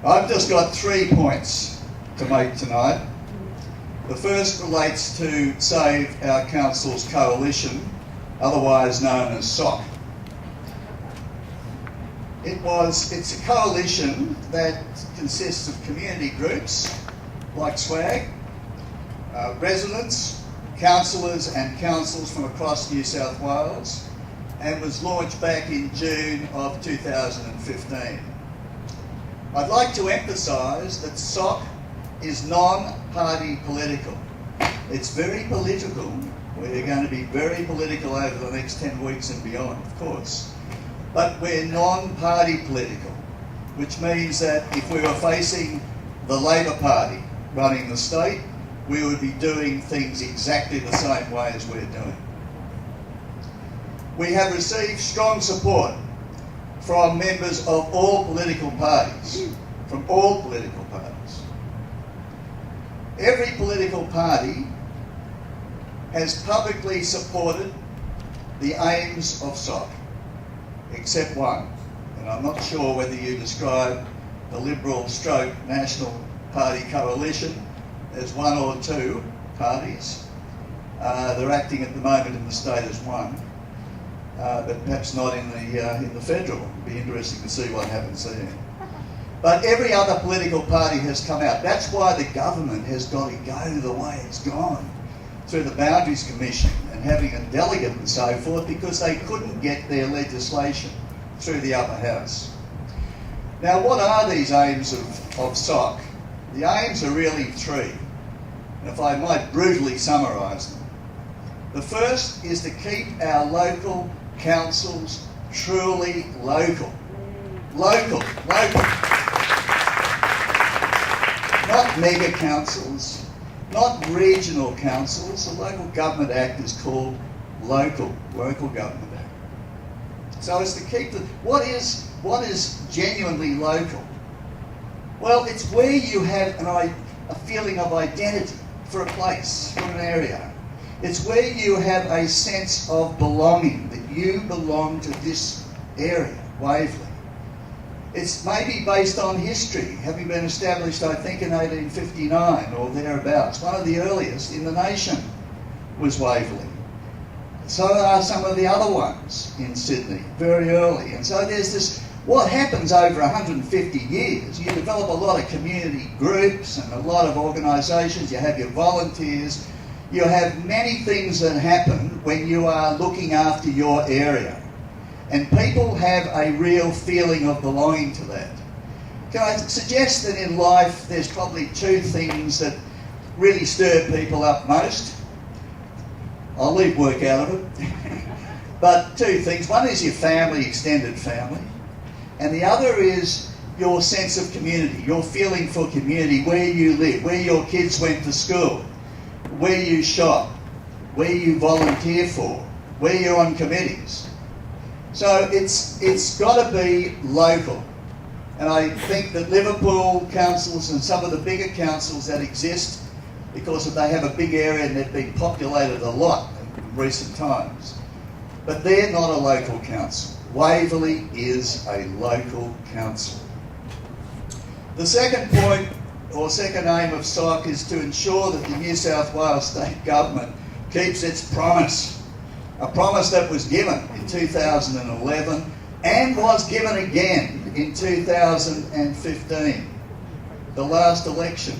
I've just got 3 points to make tonight. The first relates to Save Our Council's coalition, otherwise known as SOCC. It's a coalition that consists of community groups like SWAG, residents, councillors and councils from across New South Wales, and was launched back in June of 2015. I'd like to emphasise that SOCC is non-party political. It's very political. We're going to be very political over the next 10 weeks and beyond, of course. But we're non-party political, which means that if we were facing the Labor Party running the state, we would be doing things exactly the same way as we're doing. We have received strong support from members of all political parties, from all political parties. Every political party has publicly supported the aims of SOCC, except one, and I'm not sure whether you describe the Liberal stroke National Party coalition as one or two parties. They're acting at the moment in the state as one, but perhaps not in the federal. It'd be interesting to see what happens there. But every other political party has come out. That's why the government has got to go the way it's gone, through the Boundaries Commission and having a delegate and so forth, because they couldn't get their legislation through the upper house. Now, what are these aims of SOCC? The aims are really 3, and if I might brutally summarise them. The first is to keep our local councils truly local. Local. Not mega councils, not regional councils. The Local Government Act is called Local Government Act. So it's to keep what is genuinely local? Well, it's where you have a feeling of identity for a place, for an area. It's where you have a sense of belonging, that you belong to this area, Waverley. It's maybe based on history, having been established, I think, in 1859 or thereabouts. One of the earliest in the nation was Waverley. So are some of the other ones in Sydney, very early. And so there's this, what happens over 150 years, you develop a lot of community groups and a lot of organisations, you have your volunteers, you have many things that happen when you are looking after your area. And people have a real feeling of belonging to that. Can I suggest that in life there's probably 2 things that really stir people up most? I'll leave work out of it. But 2 things. One is your family, extended family. And the other is your sense of community, your feeling for community, where you live, where your kids went to school, where you shop, where you volunteer for, where you're on committees. So it's got to be local. And I think that Liverpool councils and some of the bigger councils that exist, because they have a big area and they've been populated a lot in recent times, but they're not a local council. Waverley is a local council. The second point, or second aim of SOCC, is to ensure that the New South Wales State Government keeps its promise. A promise that was given in 2011 and was given again in 2015, the last election.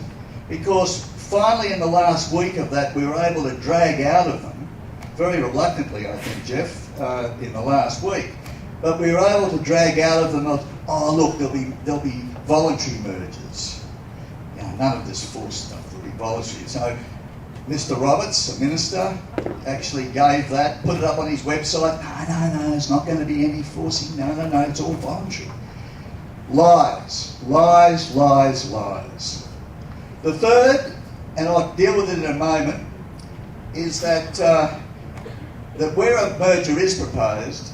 Because finally in the last week of that we were able to drag out of them, very reluctantly I think, Jeff, in the last week, but we were able to drag out of them, oh look, there'll be voluntary mergers. None of this forced stuff will be voluntary. So Mr. Roberts, a minister, actually gave that, put it up on his website. No, it's not going to be any forcing. No, it's all voluntary. Lies. The third, and I'll deal with it in a moment, is that where a merger is proposed,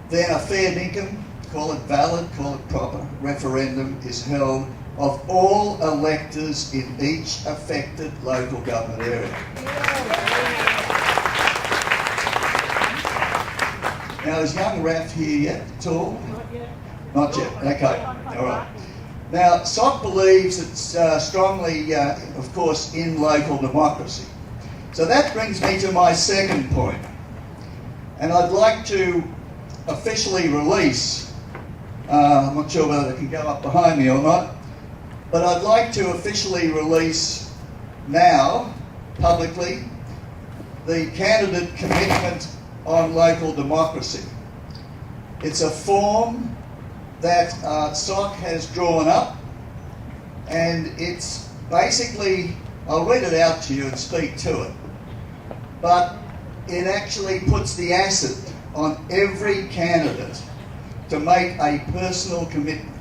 then a fair dinkum, call it valid, call it proper, referendum is held of all electors in each affected local government area. Now, is young Raph here yet at all? Not yet. Okay, all right. Now, SOCC believes it's strongly, of course, in local democracy. So that brings me to my second point. And I'd like to officially release, I'm not sure whether they can go up behind me or not, but I'd like to officially release now, publicly, the candidate commitment on local democracy. It's a form that SOCC has drawn up, and it's basically, I'll read it out to you and speak to it, but it actually puts the acid on every candidate to make a personal commitment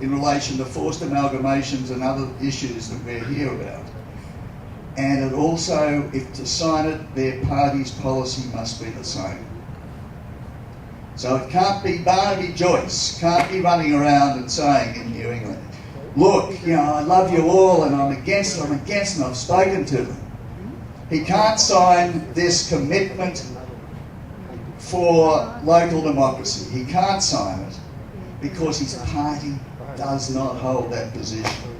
in relation to forced amalgamations and other issues that we're here about. And it also, if to sign it, their party's policy must be the same. So it can't be Barnaby Joyce, can't be running around and saying in New England, look, you know, I love you all and I'm against them, I've spoken to them. He can't sign this commitment for local democracy. He can't sign it because his party does not hold that position.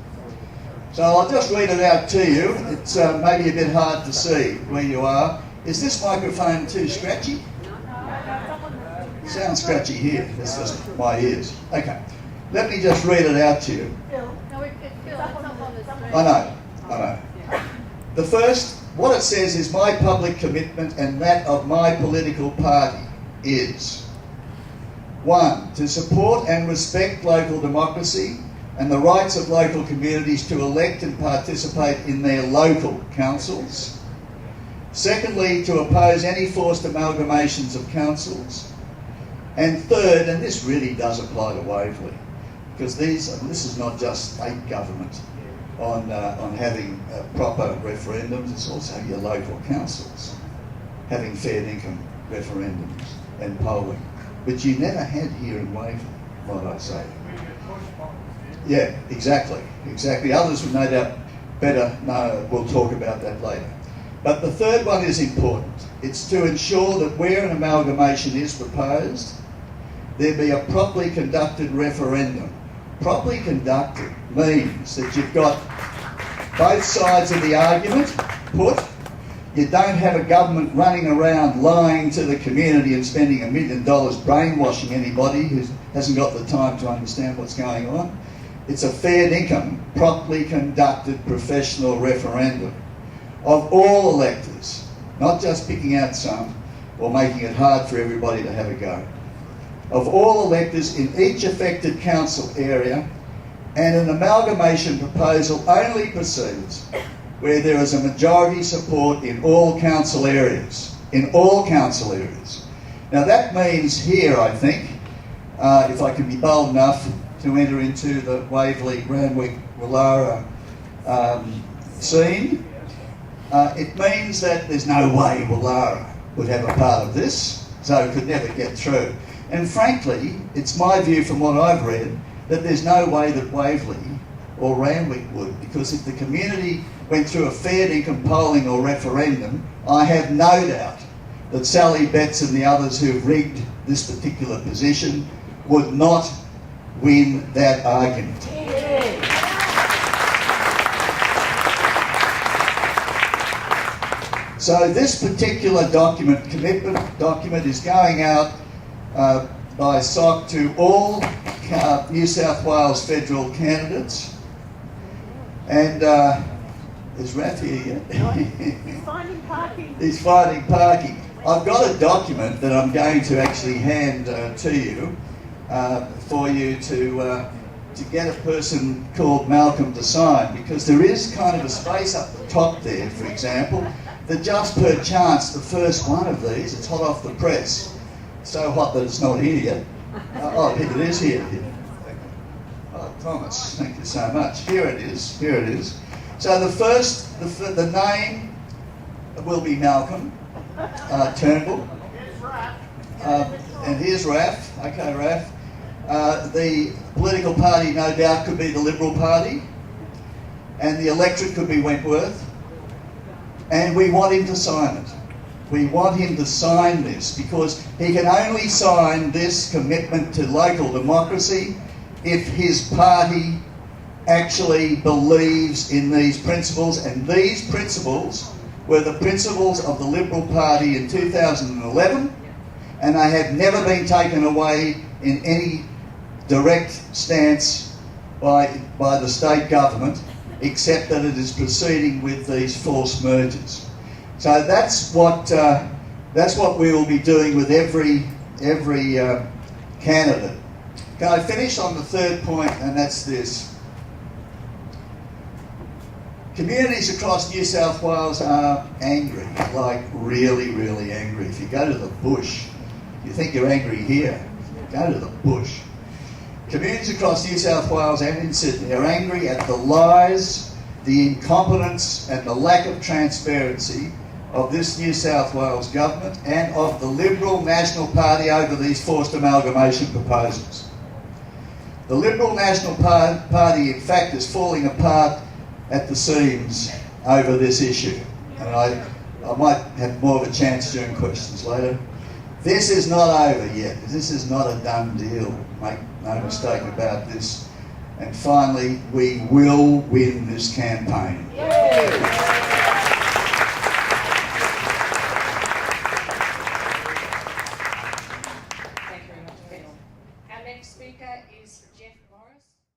So I'll just read it out to you. It's maybe a bit hard to see where you are. Is this microphone too scratchy? Sounds scratchy here. It's just my ears. Okay. Let me just read it out to you. I know. The first, what it says is my public commitment and that of my political party is 1. To support and respect local democracy and the rights of local communities to elect and participate in their local councils. Secondly, to oppose any forced amalgamations of councils. And third, and this really does apply to Waverley, because this is not just state government on having proper referendums, it's also your local councils having fair income referendums and polling, which you never had here in Waverley, might I say. Yeah, exactly. Others would no doubt better know, we'll talk about that later. But the third one is important. It's to ensure that where an amalgamation is proposed, there be a properly conducted referendum. Properly conducted means that you've got both sides of the argument put. You don't have a government running around lying to the community and spending $1 million brainwashing anybody who hasn't got the time to understand what's going on. It's a fair income, properly conducted professional referendum of all electors, not just picking out some or making it hard for everybody to have a go. Of all electors in each affected council area, and an amalgamation proposal only proceeds where there is a majority support in all council areas. In all council areas. Now that means here, I think, if I can be bold enough to enter into the Waverley, Randwick, Willara scene, it means that there's no way Willara would have a part of this, so it could never get through. And frankly, it's my view from what I've read that there's no way that Waverley or Randwick would, because if the community went through a fair income polling or referendum, I have no doubt that Sally Betts and the others who've rigged this particular position would not win that argument. So this particular document, commitment document, is going out by SOCC to all New South Wales federal candidates. And is Raph here yet? He's finding parking. He's finding parking. I've got a document that I'm going to actually hand to you for you to get a person called Malcolm to sign, because there is kind of a space up the top there, for example, that just per chance the first one of these, it's hot off the press, so hot that it's not here yet. Oh, it is here. Oh, Thomas, thank you so much. Here it is. So the name will be Malcolm Turnbull. And here's Raph. Okay, Raph. The political party, no doubt, could be the Liberal Party. And the electorate could be Wentworth. And we want him to sign it. We want him to sign this because he can only sign this commitment to local democracy if his party actually believes in these principles, and these principles were the principles of the Liberal Party in 2011, and they have never been taken away in any direct stance by the state government, except that it is proceeding with these forced mergers. So that's what we will be doing with every candidate. Can I finish on the third point, and that's this. Communities across New South Wales are angry, like really, really angry. If you go to the bush, you think you're angry here, go to the bush. Communities across New South Wales and in Sydney are angry at the lies, the incompetence and the lack of transparency of this New South Wales government and of the Liberal National Party over these forced amalgamation proposals. The Liberal National Party, in fact, is falling apart at the seams over this issue. And I might have more of a chance during questions later. This is not over yet. This is not a done deal. Make no mistake about this. And finally, we will win this campaign.